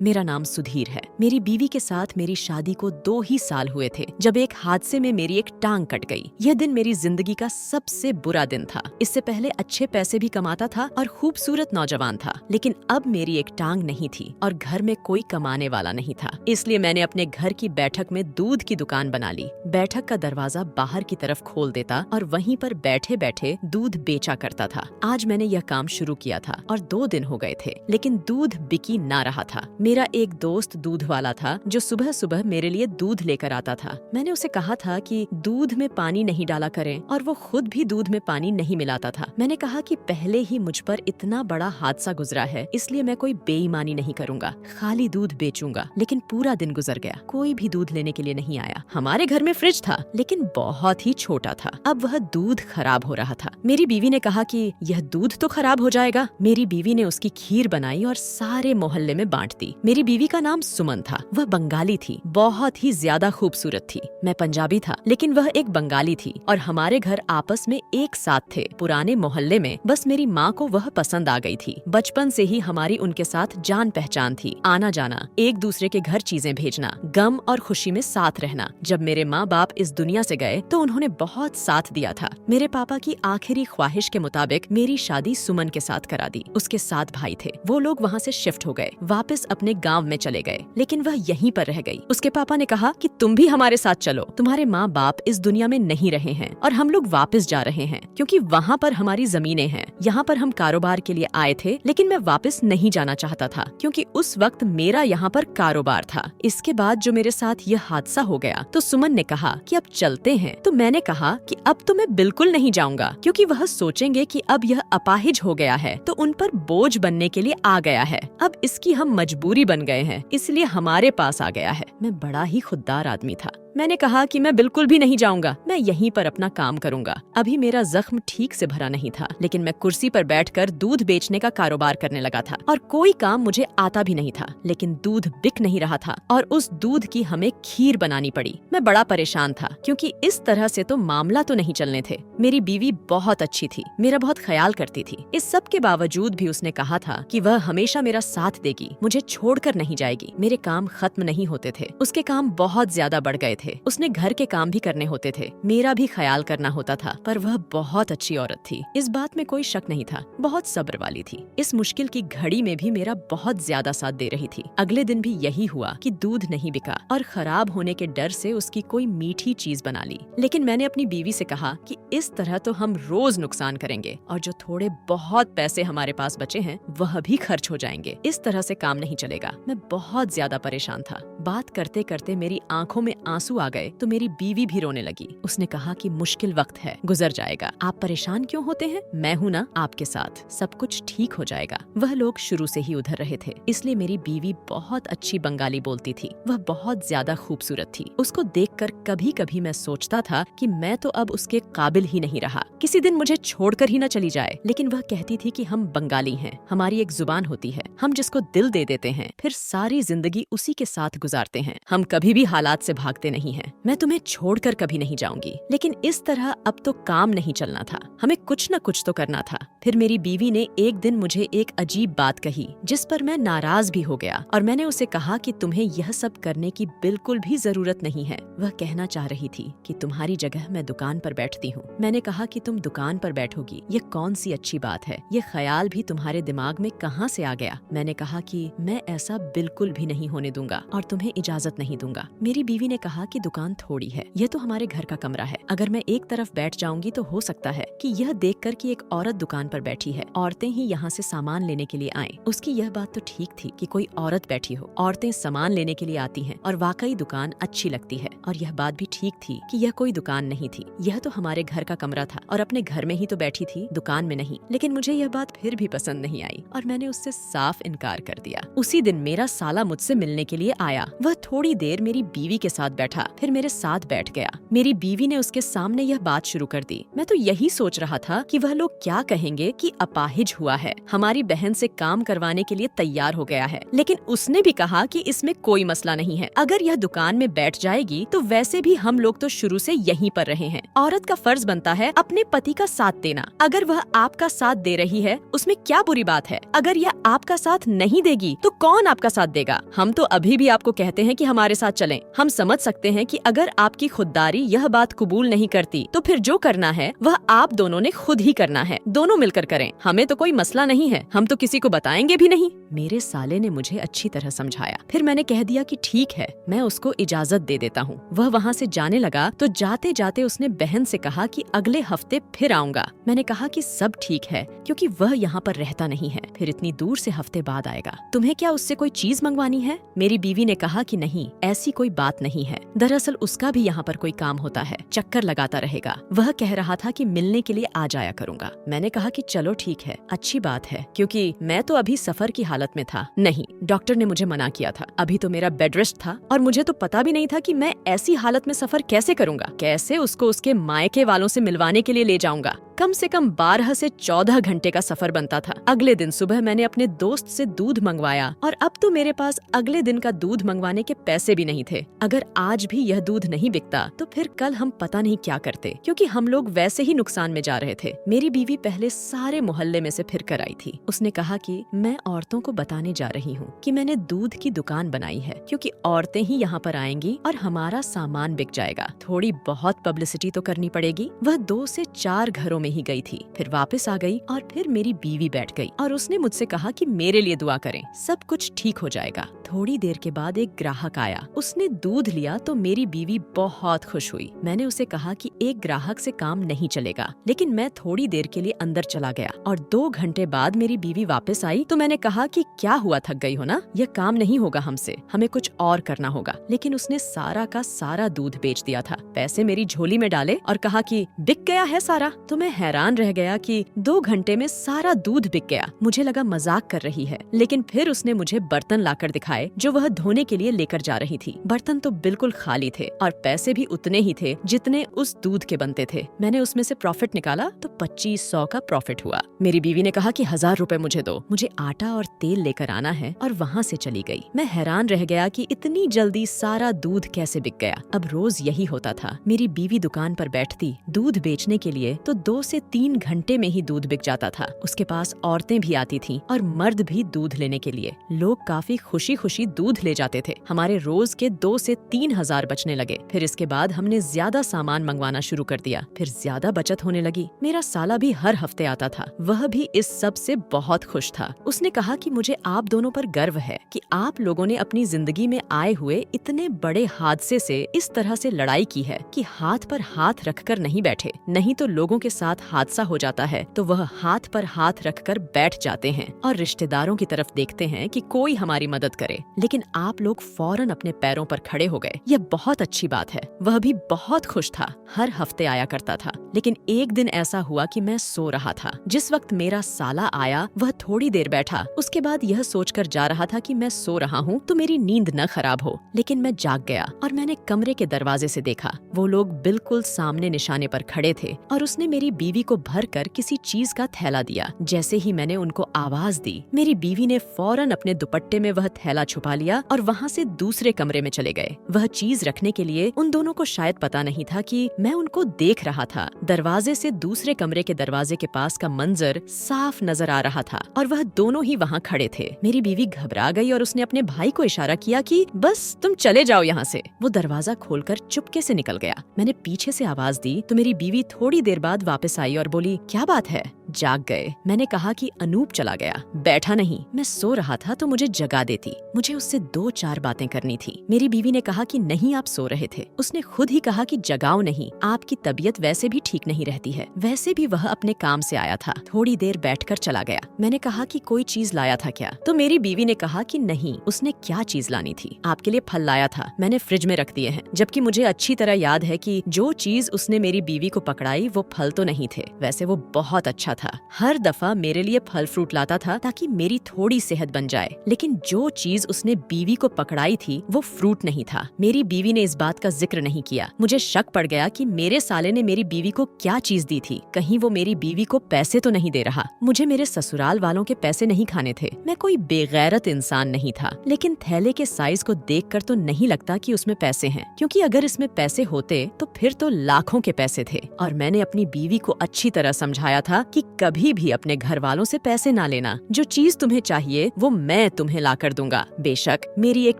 मेरा नाम सुधीर है। मेरी बीवी के साथ मेरी शादी को 2 ही साल हुए थे जब एक हादसे में मेरी एक टांग कट गई। यह दिन मेरी जिंदगी का सबसे बुरा दिन था। इससे पहले अच्छे पैसे भी कमाता था और खूबसूरत नौजवान था, लेकिन अब मेरी एक टांग नहीं थी और घर में कोई कमाने वाला नहीं था। इसलिए मैंने अपने घर की बैठक में दूध की दुकान बना ली। बैठक का दरवाजा बाहर की तरफ खोल देता और वहीं पर बैठे बैठे दूध बेचा करता था। आज मैंने यह काम शुरू किया था और 2 दिन हो गए थे, लेकिन दूध बिकी ना रहा था। मेरा एक दोस्त दूध वाला था जो सुबह सुबह मेरे लिए दूध लेकर आता था। मैंने उसे कहा था कि दूध में पानी नहीं डाला करें और वो खुद भी दूध में पानी नहीं मिलाता था। मैंने कहा कि पहले ही मुझ पर इतना बड़ा हादसा गुजरा है, इसलिए मैं कोई बेईमानी नहीं करूंगा, खाली दूध बेचूंगा। लेकिन पूरा दिन गुजर गया, कोई भी दूध लेने के लिए नहीं आया। हमारे घर में फ्रिज था, लेकिन बहुत ही छोटा था। अब वह दूध खराब हो रहा था। मेरी बीवी ने कहा कि यह दूध तो खराब हो जाएगा। मेरी बीवी ने उसकी खीर बनाई और सारे मोहल्ले में बांट दी। मेरी बीवी का नाम सुमन था। वह बंगाली थी, बहुत ही ज्यादा खूबसूरत थी। मैं पंजाबी था, लेकिन वह एक बंगाली थी और हमारे घर आपस में एक साथ थे। पुराने मोहल्ले में बस मेरी माँ को वह पसंद आ गई थी। बचपन से ही हमारी उनके साथ जान पहचान थी, आना जाना, एक दूसरे के घर चीजें भेजना, गम और खुशी में साथ रहना। जब मेरे माँ बाप इस दुनिया से गए तो उन्होंने बहुत साथ दिया था। मेरे पापा की आखिरी ख्वाहिश के मुताबिक मेरी शादी सुमन के साथ करा दी। उसके 7 भाई थे। वो लोग वहाँ से शिफ्ट हो गए, वापस अपने गांव में चले गए, लेकिन वह यहीं पर रह गई। उसके पापा ने कहा कि तुम भी हमारे साथ चलो, तुम्हारे माँ बाप इस दुनिया में नहीं रहे हैं और हम लोग वापस जा रहे हैं, क्योंकि वहाँ पर हमारी जमीनें हैं। यहाँ पर हम कारोबार के लिए आए थे, लेकिन मैं वापस नहीं जाना चाहता था, क्योंकि उस वक्त मेरा यहाँ पर कारोबार था। इसके बाद जो मेरे साथ यह हादसा हो गया तो सुमन ने कहा कि अब चलते हैं। तो मैंने कहा कि अब तो मैं बिल्कुल नहीं जाऊंगा, क्योंकि वह सोचेंगे कि अब यह अपाहिज हो गया है तो उन पर बोझ बनने के लिए आ गया है। अब इसकी हम मजबूरी बन गए हैं, इसलिए हमारे पास आ गया है। मैं बड़ा ही खुददार आदमी था। मैंने कहा कि मैं बिल्कुल भी नहीं जाऊंगा, मैं यहीं पर अपना काम करूंगा। अभी मेरा जख्म ठीक से भरा नहीं था, लेकिन मैं कुर्सी पर बैठकर दूध बेचने का कारोबार करने लगा था और कोई काम मुझे आता भी नहीं था। लेकिन दूध बिक नहीं रहा था और उस दूध की हमें खीर बनानी पड़ी। मैं बड़ा परेशान था, क्योंकि इस तरह से तो मामला तो नहीं चलने थे। मेरी बीवी बहुत अच्छी थी, मेरा बहुत ख्याल करती थी। इस सब के बावजूद भी उसने कहा था कि वह हमेशा मेरा साथ देगी, मुझे छोड़कर नहीं जाएगी। मेरे काम खत्म नहीं होते थे, उसके काम बहुत ज्यादा बढ़ गए थे। उसने घर के काम भी करने होते थे, मेरा भी ख्याल करना होता था, पर वह बहुत अच्छी औरत थी, इस बात में कोई शक नहीं था। बहुत सब्र वाली थी। इस मुश्किल की घड़ी में भी मेरा बहुत ज्यादा साथ दे रही थी। अगले दिन भी यही हुआ कि दूध नहीं बिका और खराब होने के डर से उसकी कोई मीठी चीज बना ली। लेकिन मैंने अपनी बीवी से कहा कि इस तरह तो हम रोज नुकसान करेंगे और जो थोड़े बहुत पैसे हमारे पास बचे हैं वह भी खर्च हो जाएंगे। इस तरह से काम नहीं चलेगा। मैं बहुत ज्यादा परेशान था। बात करते करते मेरी आंखों में आंसू आ गए तो मेरी बीवी भी रोने लगी। उसने कहा कि मुश्किल वक्त है, गुजर जाएगा, आप परेशान क्यों होते हैं, मैं हूँ ना आपके साथ, सब कुछ ठीक हो जाएगा। वह लोग शुरू से ही उधर रहे थे, इसलिए मेरी बीवी बहुत अच्छी बंगाली बोलती थी। वह बहुत ज्यादा खूबसूरत थी। उसको देखकर कभी कभी मैं सोचता था कि मैं तो अब उसके काबिल ही नहीं रहा, किसी दिन मुझे छोड़कर ही न चली जाए। लेकिन वह कहती थी कि हम बंगाली हैं, हमारी एक जुबान होती है, हम जिसको दिल दे देते हैं फिर सारी जिंदगी उसी के साथ गुजारते हैं। हम कभी भी हालात से भागते नहीं हैं। मैं तुम्हें छोड़कर कभी नहीं जाऊंगी। लेकिन इस तरह अब तो काम नहीं चलना था, हमें कुछ न कुछ तो करना था। फिर मेरी बीवी ने एक दिन मुझे एक अजीब बात कही, जिस पर मैं नाराज भी हो गया और मैंने उसे कहा कि तुम्हें यह सब करने की बिल्कुल भी जरूरत नहीं है। वह कहना चाह रही थी कि तुम्हारी जगह मैं दुकान पर बैठती हूँ। मैंने कहा कि तुम दुकान पर बैठोगी, ये कौन सी अच्छी बात है, ये ख्याल भी तुम्हारे दिमाग में कहाँ से आ गया। मैंने कहा कि मैं ऐसा बिल्कुल भी नहीं होने दूंगा और तुम्हें इजाजत नहीं दूंगा। मेरी बीवी ने कहा कि दुकान थोड़ी है, यह तो हमारे घर का कमरा है, अगर मैं एक तरफ बैठ जाऊंगी तो हो सकता है कि यह देखकर कि एक औरत दुकान पर बैठी है, औरतें ही यहाँ से सामान लेने के लिए आएं। उसकी यह बात तो ठीक थी कि कोई औरत बैठी हो, औरतें सामान लेने के लिए आती हैं और वाकई दुकान अच्छी लगती है। और यह बात भी ठीक थी कि यह कोई दुकान नहीं थी, यह तो हमारे घर का कमरा था और अपने घर में ही तो बैठी थी, दुकान में नहीं। लेकिन मुझे यह बात फिर भी पसंद नहीं आई और मैंने उससे साफ इनकार कर दिया। उसी दिन मेरा साला मुझसे मिलने के लिए आया। वह थोड़ी देर मेरी बीवी के साथ बैठा उठा, फिर मेरे साथ बैठ गया। मेरी बीवी ने उसके सामने यह बात शुरू कर दी। मैं तो यही सोच रहा था कि वह लोग क्या कहेंगे कि अपाहिज हुआ है, हमारी बहन से काम करवाने के लिए तैयार हो गया है। लेकिन उसने भी कहा कि इसमें कोई मसला नहीं है, अगर यह दुकान में बैठ जाएगी तो वैसे भी हम लोग तो शुरू से यहीं पर रहे हैं। औरत का फर्ज बनता है अपने पति का साथ देना। अगर वह आपका साथ दे रही है उसमें क्या बुरी बात है? अगर यह आपका साथ नहीं देगी तो कौन आपका साथ देगा? हम तो अभी भी आपको कहते हैं कि हमारे साथ चलें। हम समझ सकते हैं कि अगर आपकी खुददारी यह बात कबूल नहीं करती तो फिर जो करना है वह आप दोनों ने खुद ही करना है, दोनों मिलकर करें। हमें तो कोई मसला नहीं है, हम तो किसी को बताएंगे भी नहीं। मेरे साले ने मुझे अच्छी तरह समझाया। फिर मैंने कह दिया कि ठीक है, मैं उसको इजाजत दे देता हूँ। वह वहाँ से जाने लगा तो जाते जाते उसने बहन से कहा कि अगले हफ्ते फिर आऊंगा। मैंने कहा कि सब ठीक है क्योंकि वह यहाँ पर रहता नहीं है, फिर इतनी दूर से हफ्ते बाद आएगा। तुम्हें क्या उससे कोई चीज मंगवानी है? मेरी बीवी ने कहा कि नहीं, ऐसी कोई बात नहीं है। दरअसल उसका भी यहाँ पर कोई काम होता है, चक्कर लगाता रहेगा। वह कह रहा था कि मिलने के लिए आ जाया करूंगा। मैंने कहा कि चलो ठीक है, अच्छी बात है, क्योंकि मैं तो अभी सफर की हालत में था। नहीं, डॉक्टर ने मुझे मना किया था, अभी तो मेरा बेड रेस्ट था और मुझे तो पता भी नहीं था कि मैं ऐसी हालत में सफर कैसे करूंगा, कैसे उसको उसके मायके वालों से मिलवाने के लिए ले जाऊंगा। कम से कम 12 से 14 घंटे का सफर बनता था। अगले दिन सुबह मैंने अपने दोस्त से दूध मंगवाया और अब तो मेरे पास अगले दिन का दूध मंगवाने के पैसे भी नहीं थे। अगर आज भी यह दूध नहीं बिकता तो फिर कल हम पता नहीं क्या करते, क्योंकि हम लोग वैसे ही नुकसान में जा रहे थे। मेरी बीवी पहले सारे मोहल्ले में से फिर कर आई थी। उसने कहा कि मैं औरतों को बताने जा रही हूँ कि मैंने दूध की दुकान बनाई है, क्योंकि औरतें ही यहाँ पर आएंगी और हमारा सामान बिक जाएगा। थोड़ी बहुत पब्लिसिटी तो करनी पड़ेगी। वह 2 से 4 घरों ही गई थी, फिर वापस आ गई और फिर मेरी बीवी बैठ गई और उसने मुझसे कहा कि मेरे लिए दुआ करें, सब कुछ ठीक हो जाएगा। थोड़ी देर के बाद एक ग्राहक आया, उसने दूध लिया तो मेरी बीवी बहुत खुश हुई। मैंने उसे कहा कि एक ग्राहक से काम नहीं चलेगा, लेकिन मैं थोड़ी देर के लिए अंदर चला गया और 2 घंटे बाद मेरी बीवी वापस आई तो मैंने कहा कि क्या हुआ, थक गई हो ना, यह काम नहीं होगा हमसे, हमें कुछ और करना होगा। लेकिन उसने सारा का सारा दूध बेच दिया था, पैसे मेरी झोली में डाले और कहा कि बिक गया है सारा। तो मैं हैरान रह गया कि 2 घंटे में सारा दूध बिक गया। मुझे लगा मजाक कर रही है, लेकिन फिर उसने मुझे बर्तन लाकर दिखाए जो वह धोने के लिए लेकर जा रही थी। बर्तन तो बिल्कुल खाली थे और पैसे भी उतने ही थे जितने उस दूध के बनते थे। मैंने उसमें से प्रॉफिट निकाला तो 2500 का प्रॉफिट हुआ। मेरी बीवी ने कहा कि 1000 रुपए मुझे दो, मुझे आटा और तेल लेकर आना है, और वहाँ से चली गई। मैं हैरान रह गया कि इतनी जल्दी सारा दूध कैसे बिक गया। अब रोज यही होता था, मेरी बीवी दुकान पर बैठती दूध बेचने के लिए तो 2 से 3 घंटे में ही दूध बिक जाता था। उसके पास औरतें भी आती थीं और मर्द भी दूध लेने के लिए। लोग काफी खुशी खुशी दूध ले जाते थे। हमारे रोज के 2 से 3 हजार बचने लगे। फिर इसके बाद हमने ज्यादा सामान मंगवाना शुरू कर दिया, फिर ज्यादा बचत होने लगी। मेरा साला भी हर हफ्ते आता था, वह भी इस सब से बहुत खुश था। उसने कहा कि मुझे आप दोनों पर गर्व है कि आप लोगों ने अपनी जिंदगी में आए हुए इतने बड़े हादसे से इस तरह से लड़ाई की है कि हाथ पर हाथ रखकर नहीं बैठे। नहीं तो लोगों के साथ हादसा हो जाता है तो वह हाथ पर हाथ रखकर बैठ जाते हैं और रिश्तेदारों की तरफ देखते हैं कि कोई हमारी मदद करे, लेकिन आप लोग फौरन अपने पैरों पर खड़े हो गए। यह बहुत अच्छी बात है। वह भी बहुत खुश था, हर हफ्ते आया करता था। लेकिन एक दिन ऐसा हुआ कि मैं सो रहा था। जिस वक्त मेरा साला आया वह थोड़ी देर बैठा, उसके बाद यह सोचकर जा रहा था कि मैं सो रहा हूँ तो मेरी नींद न खराब हो। लेकिन मैं जाग गया और मैंने कमरे के दरवाजे से देखा, वो लोग बिल्कुल सामने निशाने पर खड़े थे और उसने मेरी बीवी को भरकर किसी चीज का थैला दिया। जैसे ही मैंने उनको आवाज दी, मेरी बीवी ने फौरन अपने दुपट्टे में वह थैला छुपा लिया और वहाँ से दूसरे कमरे में चले गए। वह चीज रखने के लिए उन दोनों को शायद पता नहीं था कि मैं उनको देख रहा था। दरवाजे से दूसरे कमरे के दरवाजे के पास का मंजर साफ नजर आ रहा था और वह दोनों ही वहाँ खड़े थे। मेरी बीवी घबरा गई और उसने अपने भाई को इशारा किया कि बस तुम चले जाओ यहाँ से। वो दरवाजा खोलकर चुपके से निकल गया। मैंने पीछे से आवाज दी तो मेरी बीवी थोड़ी देर बाद वापस आई और बोली, क्या बात है? जाग गए? मैंने कहा कि अनूप चला गया। बैठा नहीं, मैं सो रहा था तो मुझे जगा देती, मुझे उससे 2-4 बातें करनी थी। मेरी बीवी ने कहा कि नहीं, आप सो रहे थे। उसने खुद ही कहा कि जगाओ नहीं, आपकी तबीयत वैसे भी ठीक नहीं रहती है। वैसे भी वह अपने काम से आया था, थोड़ी देर बैठकर चला गया। मैंने कहा कि कोई चीज लाया था क्या? तो मेरी बीवी ने कहा कि नहीं, उसने क्या चीज लानी थी? आपके लिए फल लाया था, मैंने फ्रिज में रख दिए हैं। जबकि मुझे अच्छी तरह याद है कि जो चीज उसने मेरी बीवी को पकड़ाई वो फल तो नहीं थे। वैसे वो बहुत अच्छा था, हर दफा मेरे लिए फल फ्रूट लाता था ताकि मेरी थोड़ी सेहत बन जाए। लेकिन जो चीज चीज उसने बीवी को पकड़ाई थी वो फ्रूट नहीं था। मेरी बीवी ने इस बात का जिक्र नहीं किया। मुझे शक पड़ गया कि मेरे साले ने मेरी बीवी को क्या चीज दी थी। कहीं वो मेरी बीवी को पैसे तो नहीं दे रहा। मुझे मेरे ससुराल वालों के पैसे नहीं खाने थे। मैं कोई बेगैरत इंसान नहीं था, लेकिन थैले के साइज को देखकर तो नहीं लगता कि उसमें पैसे हैं, क्योंकि अगर इसमें पैसे होते तो फिर तो लाखों के पैसे थे। और मैंने अपनी बीवी को अच्छी तरह समझाया था कि कभी भी अपने घर वालों से पैसे ना लेना। जो चीज तुम्हें चाहिए वो मैं तुम्हें ला कर दूंगा। बेशक मेरी एक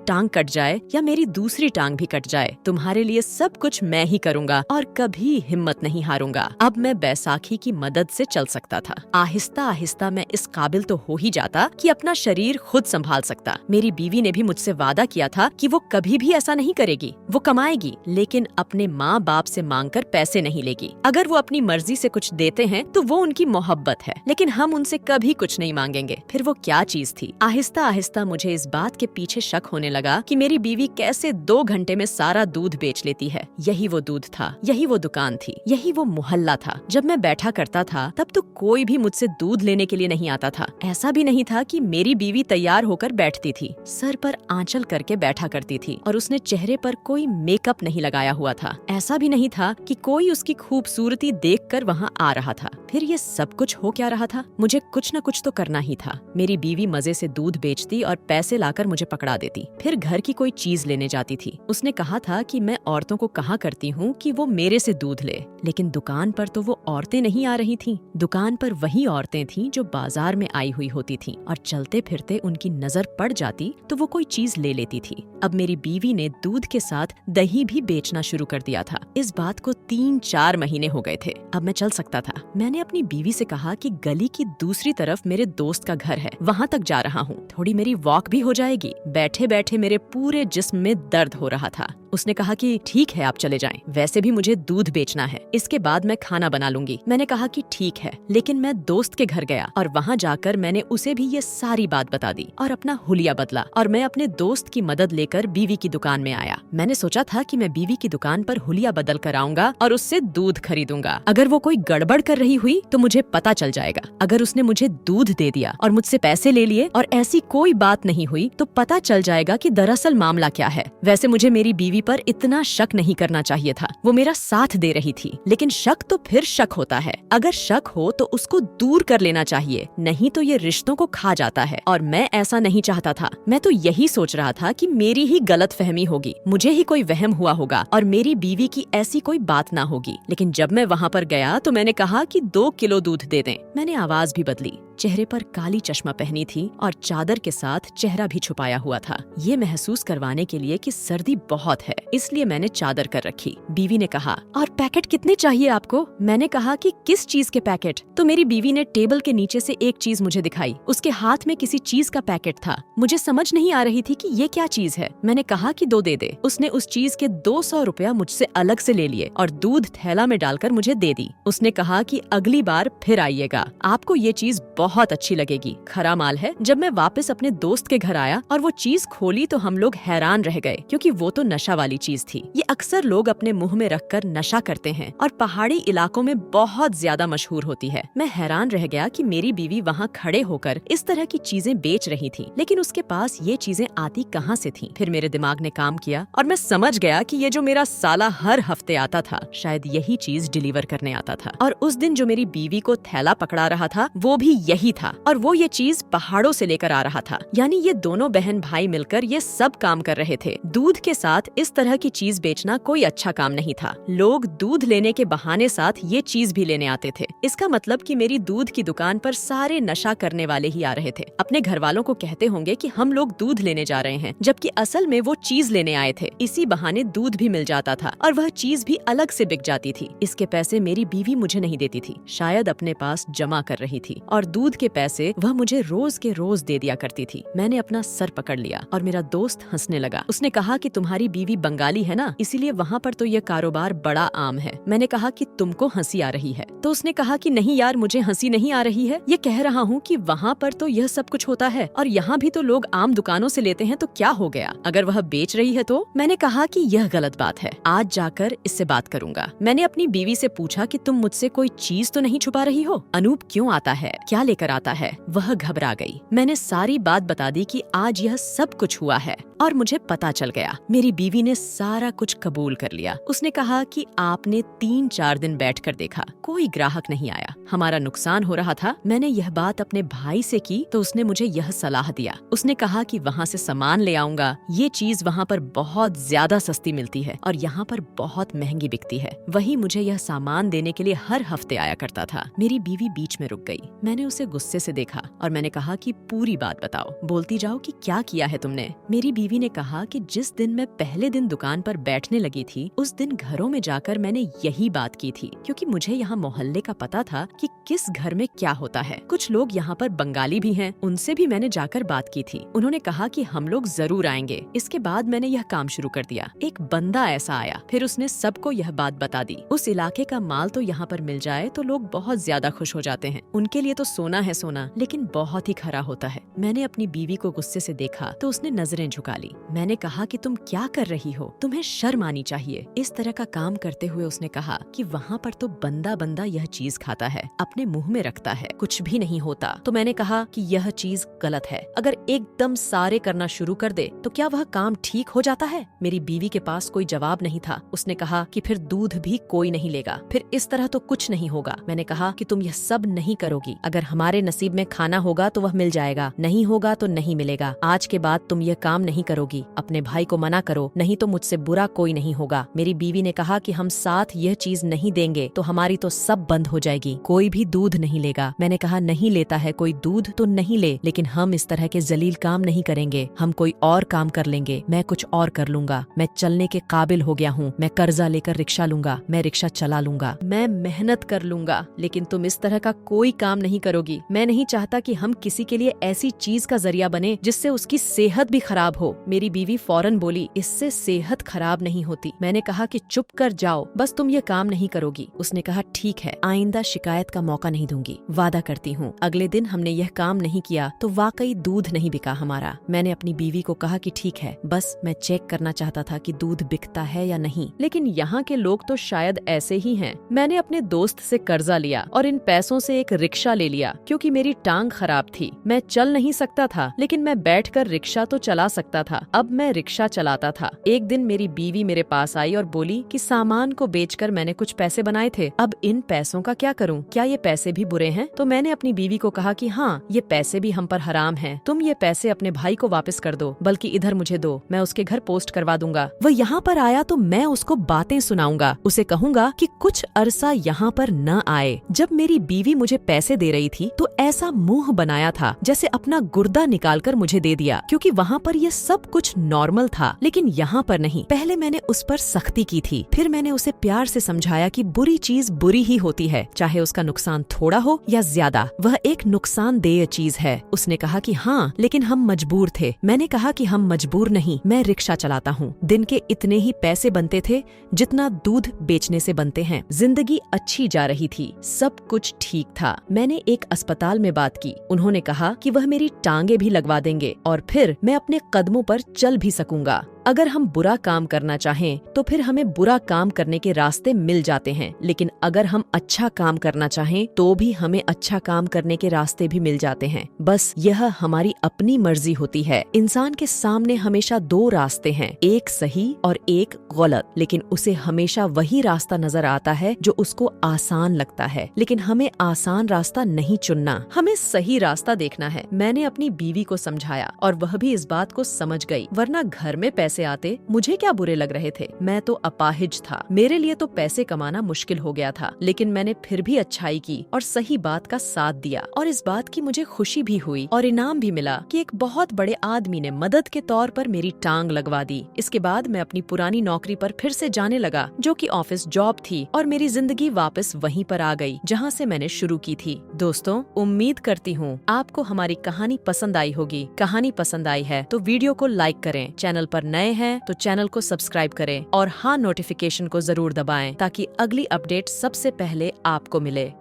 टांग कट जाए या मेरी दूसरी टांग भी कट जाए, तुम्हारे लिए सब कुछ मैं ही करूंगा और कभी हिम्मत नहीं हारूंगा। अब मैं बैसाखी की मदद से चल सकता था। आहिस्ता आहिस्ता मैं इस काबिल तो हो ही जाता कि अपना शरीर खुद संभाल सकता। मेरी बीवी ने भी मुझसे वादा किया था कि वो कभी भी ऐसा नहीं करेगी। वो कमाएगी, लेकिन अपने माँ बाप से मांगकर पैसे नहीं लेगी। अगर वो अपनी मर्जी से कुछ देते हैं तो वो उनकी मोहब्बत है, लेकिन हम उनसे कभी कुछ नहीं मांगेंगे। फिर वो क्या चीज थी? आहिस्ता आहिस्ता मुझे इस बात के पीछे शक होने लगा कि मेरी बीवी कैसे 2 घंटे में सारा दूध बेच लेती है। यही वो दूध था, यही वो दुकान थी, यही वो मोहल्ला था। जब मैं बैठा करता था तब तो कोई भी मुझसे दूध लेने के लिए नहीं आता था। ऐसा भी नहीं था कि मेरी बीवी तैयार होकर बैठती थी। सर पर आंचल करके बैठा करती थी और उसने चेहरे पर कोई मेकअप नहीं लगाया हुआ था। ऐसा भी नहीं था कि कोई उसकी खूबसूरती देखकर वहाँ आ रहा था। फिर ये सब कुछ हो क्या रहा था? मुझे कुछ न कुछ तो करना ही था। मेरी बीवी मजे से दूध बेचती और पैसे लाकर मुझे पकड़ा देती। फिर घर की कोई चीज लेने जाती थी। उसने कहा था कि मैं औरतों को कहा करती हूँ कि वो मेरे से दूध ले, लेकिन दुकान पर तो वो औरतें नहीं आ रही थीं। दुकान पर वही औरतें थीं जो बाजार में आई हुई होती थीं, और चलते फिरते उनकी नजर पड़ जाती तो वो कोई चीज ले लेती थी। अब मेरी बीवी ने दूध के साथ दही भी बेचना शुरू कर दिया था। इस बात को 3-4 महीने हो गए थे। अब मैं चल सकता था। मैंने अपनी बीवी से कहा कि गली की दूसरी तरफ मेरे दोस्त का घर है, वहाँ तक जा रहा हूँ, थोड़ी मेरी वॉक भी हो जाएगी। बैठे बैठे मेरे पूरे जिस्म में दर्द हो रहा था। उसने कहा कि ठीक है, आप चले जाएं। वैसे भी मुझे दूध बेचना है, इसके बाद मैं खाना बना लूंगी। मैंने कहा कि ठीक है, लेकिन मैं दोस्त के घर गया और वहाँ जाकर मैंने उसे भी ये सारी बात बता दी और अपना हुलिया बदला, और मैं अपने दोस्त की मदद लेकर बीवी की दुकान में आया। मैंने सोचा था कि मैं बीवी की दुकान पर हुलिया बदल कर आऊंगा और उससे दूध खरीदूंगा। अगर वो कोई गड़बड़ कर रही हुई तो मुझे पता चल जाएगा। अगर उसने मुझे दूध दे दिया और मुझसे पैसे ले लिए और ऐसी कोई बात नहीं हुई तो पता चल जाएगा कि दरअसल मामला क्या है। वैसे मुझे मेरी बीवी पर इतना शक नहीं करना चाहिए था। वो मेरा साथ दे रही थी, लेकिन शक तो फिर शक होता है। अगर शक हो तो उसको दूर कर लेना चाहिए, नहीं तो ये रिश्तों को खा जाता है। और मैं ऐसा नहीं चाहता था। मैं तो यही सोच रहा था कि मेरी ही गलतफहमी होगी, मुझे ही कोई वहम हुआ होगा और मेरी बीवी की ऐसी कोई बात ना होगी। लेकिन जब मैं वहाँ पर गया तो मैंने कहा कि 2 किलो दूध दे दें। मैंने आवाज भी बदली। चेहरे पर काली चश्मा पहनी थी और चादर के साथ चेहरा भी छुपाया हुआ था, ये महसूस करवाने के लिए कि सर्दी बहुत है, इसलिए मैंने चादर कर रखी। बीवी ने कहा, और पैकेट कितने चाहिए आपको? मैंने कहा कि किस चीज के पैकेट? तो मेरी बीवी ने टेबल के नीचे से एक चीज मुझे दिखाई। उसके हाथ में किसी चीज का पैकेट था। मुझे समझ नहीं आ रही थी कि ये क्या चीज है। मैंने कहा कि 2 दे दे। उसने उस चीज के 200 रुपया मुझसे अलग से ले लिए और दूध थैला में डालकर मुझे दे दी। उसने कहा कि अगली बार फिर आइएगा, आपको ये चीज बहुत अच्छी लगेगी, खरा माल है। जब मैं वापस अपने दोस्त के घर आया और वो चीज खोली तो हम लोग हैरान रह गए, क्योंकि वो तो नशा वाली चीज थी। ये अक्सर लोग अपने मुंह में रखकर नशा करते हैं और पहाड़ी इलाकों में बहुत ज्यादा मशहूर होती है। मैं हैरान रह गया कि मेरी बीवी वहाँ खड़े होकर इस तरह की चीजें बेच रही थी, लेकिन उसके पास ये चीजें आती कहाँ से थी। फिर मेरे दिमाग ने काम किया और मैं समझ गया कि ये जो मेरा साला हर हफ्ते आता था, शायद यही चीज डिलीवर करने आता था। और उस दिन जो मेरी बीवी को थैला पकड़ा रहा था वो भी यही था, और वो ये चीज पहाड़ों से लेकर आ रहा था। यानी ये दोनों बहन भाई मिलकर ये सब काम कर रहे थे। दूध के साथ इस तरह की चीज बेचना कोई अच्छा काम नहीं था। लोग दूध लेने के बहाने साथ ये चीज भी लेने आते थे। इसका मतलब कि मेरी दूध की दुकान पर सारे नशा करने वाले ही आ रहे थे। अपने घर वालों को कहते होंगे कि हम लोग दूध लेने जा रहे हैं, जबकि असल में वो चीज लेने आए थे। इसी बहाने दूध भी मिल जाता था और वह चीज भी अलग से बिक जाती थी। इसके पैसे मेरी बीवी मुझे नहीं देती थी, शायद अपने पास जमा कर रही थी, और दूध के पैसे वह मुझे रोज के रोज दे दिया करती थी। मैंने अपना सर पकड़ लिया और मेरा दोस्त हंसने लगा। उसने कहा कि तुम्हारी बीवी बंगाली है ना, इसीलिए वहाँ पर तो यह कारोबार बड़ा आम है। मैंने कहा कि तुमको हंसी आ रही है, तो उसने कहा कि नहीं यार, मुझे हंसी नहीं आ रही है। ये कह रहा हूँ कि वहाँ पर तो यह सब कुछ होता है और यहाँ भी तो लोग आम दुकानों से लेते हैं, तो क्या हो गया अगर वह बेच रही है तो? मैंने कहा कि यह गलत बात है, आज जाकर इससे बात करूंगा। मैंने अपनी बीवी से पूछा कि तुम मुझसे कोई चीज तो नहीं छुपा रही हो? अनूप क्यों आता है, क्या लेकर लेकर आता है। वह घबरा गई। मैंने सारी बात बता दी कि आज यह सब कुछ हुआ है और मुझे पता चल गया। मेरी बीवी ने सारा कुछ कबूल कर लिया। उसने कहा कि आपने 3-4 दिन बैठकर देखा, कोई ग्राहक नहीं आया, हमारा नुकसान हो रहा था। मैंने यह बात अपने भाई से की तो उसने मुझे यह सलाह दिया। उसने कहा कि वहाँ से सामान ले आऊंगा, ये चीज वहाँ पर बहुत ज्यादा सस्ती मिलती है और यहाँ पर बहुत महंगी बिकती है। वही मुझे यह सामान देने के लिए हर हफ्ते आया करता था। मेरी बीवी बीच में रुक गई। मैंने उसे गुस्से से देखा और मैंने कहा कि पूरी बात बताओ, बोलती जाओ कि क्या किया है तुमने। मेरी बीवी ने कहा कि जिस दिन मैं पहले दिन दुकान पर बैठने लगी थी, उस दिन घरों में जाकर मैंने यही बात की थी, क्योंकि मुझे यहाँ मोहल्ले का पता था कि किस घर में क्या होता है। कुछ लोग यहाँ पर बंगाली भी हैं, उनसे भी मैंने जाकर बात की थी। उन्होंने कहा कि हम लोग जरूर आएंगे। इसके बाद मैंने यह काम शुरू कर दिया। एक बंदा ऐसा आया, फिर उसने सबको यह बात बता दी। उस इलाके का माल तो यहाँ पर मिल जाए तो लोग बहुत ज्यादा खुश हो जाते हैं। उनके लिए तो सोना है सोना, लेकिन बहुत ही खरा होता है। मैंने अपनी बीवी को गुस्से से देखा तो उसने नजरें झुका ली। मैंने कहा कि तुम क्या कर रही हो, तुम्हें शर्म आनी चाहिए। इस तरह का काम करते हुए उसने कहा कि वहाँ पर तो बंदा बंदा यह चीज खाता है, अपने मुंह में रखता है, कुछ भी नहीं होता। तो मैंने कहा कि यह चीज गलत है। अगर एकदम सारे करना शुरू कर दे तो क्या वह काम ठीक हो जाता है? मेरी बीवी के पास कोई जवाब नहीं था। उसने कहा कि फिर दूध भी कोई नहीं लेगा, फिर इस तरह तो कुछ नहीं होगा। मैंने कहा कि तुम यह सब नहीं करोगी। अगर हमारे नसीब में खाना होगा तो वह मिल जाएगा, नहीं होगा तो नहीं मिलेगा। आज के बाद तुम यह काम नहीं करोगी। अपने भाई को मना करो, नहीं तो मुझसे बुरा कोई नहीं होगा। मेरी बीवी ने कहा कि हम साथ यह चीज नहीं देंगे तो हमारी तो सब बंद हो जाएगी, कोई भी दूध नहीं लेगा। मैंने कहा नहीं लेता है कोई दूध तो नहीं ले, लेकिन हम इस तरह के जलील काम नहीं करेंगे। हम कोई और काम कर लेंगे, मैं कुछ और कर लूंगा। मैं चलने के काबिल हो गया हूँ, मैं कर्जा लेकर रिक्शा लूंगा, मैं रिक्शा चला लूंगा, मैं मेहनत कर लूंगा, लेकिन तुम इस तरह का कोई काम नहीं करोगी। मैं नहीं चाहता कि हम किसी के लिए ऐसी चीज का जरिया बने जिससे उसकी सेहत भी खराब हो। मेरी बीवी फौरन बोली, इससे सेहत खराब नहीं होती। मैंने कहा कि चुप कर जाओ, बस तुम ये काम नहीं करोगी। उसने कहा ठीक है, आइंदा शिकायत का मौका नहीं दूंगी, वादा करती हूँ। अगले दिन हमने यह काम नहीं किया तो वाकई दूध नहीं बिका हमारा। मैंने अपनी बीवी को कहा कि ठीक है, बस मैं चेक करना चाहता था कि दूध बिकता है या नहीं, लेकिन यहाँ के लोग तो शायद ऐसे ही हैं। मैंने अपने दोस्त से कर्जा लिया और इन पैसों से एक रिक्शा ले लिया, क्योंकि मेरी टांग खराब थी। मैं चल नहीं सकता था, लेकिन मैं बैठकर रिक्शा तो चला सकता था। अब मैं रिक्शा चलाता था। एक दिन मेरी बीवी मेरे पास आई और बोली कि सामान को बेचकर मैंने कुछ पैसे बनाए थे, अब इन पैसों का क्या करूं? क्या ये पैसे भी बुरे हैं? तो मैंने अपनी बीवी को कहा कि हाँ, ये पैसे भी हम पर हराम हैं। तुम ये पैसे अपने भाई को वापस कर दो, बल्कि इधर मुझे दो, मैं उसके घर पोस्ट करवा दूंगा। वह यहाँ पर आया तो मैं उसको बातें सुनाऊंगा, उसे कहूंगा कि कुछ अरसा यहाँ पर न आए। जब मेरी बीवी मुझे पैसे दे रही थी तो ऐसा मुंह बनाया था जैसे अपना गुर्दा निकालकर मुझे दे दिया, क्योंकि वहाँ पर ये सब कुछ नॉर्मल था, लेकिन यहाँ पर नहीं। पहले मैंने उस पर सख्ती की थी, फिर मैंने उसे प्यार से समझाया कि बुरी चीज बुरी ही होती है, चाहे उसका नुकसान थोड़ा हो या ज्यादा, वह एक नुकसानदेह चीज है। उसने कहा कि हाँ, लेकिन हम मजबूर थे। मैंने कहा कि हम मजबूर नहीं, मैं रिक्शा चलाता हूँ। दिन के इतने ही पैसे बनते थे जितना दूध बेचने से बनते हैं। जिंदगी अच्छी जा रही थी, सब कुछ ठीक था। मैंने एक अस्पताल में बात की, उन्होंने कहा कि वह मेरी टांगे भी लगवा देंगे और फिर मैं अपने कदमों पर चल भी सकूंगा। अगर हम बुरा काम करना चाहें तो फिर हमें बुरा काम करने के रास्ते मिल जाते हैं, लेकिन अगर हम अच्छा काम करना चाहें तो भी हमें अच्छा काम करने के रास्ते भी मिल जाते हैं। बस यह हमारी अपनी मर्जी होती है। इंसान के सामने हमेशा दो रास्ते हैं, एक सही और एक गलत, लेकिन उसे हमेशा वही रास्ता नजर आता है जो उसको आसान लगता है। लेकिन हमें आसान रास्ता नहीं चुनना, हमें सही रास्ता देखना है। मैंने अपनी बीवी को समझाया और वह भी इस बात को समझ गई, वरना घर में पैसे आते मुझे क्या बुरे लग रहे थे। मैं तो अपाहिज था, मेरे लिए तो पैसे कमाना मुश्किल हो गया था, लेकिन मैंने फिर भी अच्छाई की और सही बात का साथ दिया। और इस बात की मुझे खुशी भी हुई और इनाम भी मिला कि एक बहुत बड़े आदमी ने मदद के तौर पर मेरी टांग लगवा दी। इसके बाद मैं अपनी पुरानी नौकरी पर फिर से जाने लगा, जो कि ऑफिस जॉब थी, और मेरी जिंदगी वापस वहीं पर आ गई जहाँ से मैंने शुरू की थी। दोस्तों, उम्मीद करती हूँ आपको हमारी कहानी पसंद आई होगी। कहानी पसंद आई है तो वीडियो को लाइक करें, चैनल पर नए हैं तो चैनल को सब्सक्राइब करें और हाँ, नोटिफिकेशन को जरूर दबाएं ताकि अगली अपडेट सबसे पहले आपको मिले।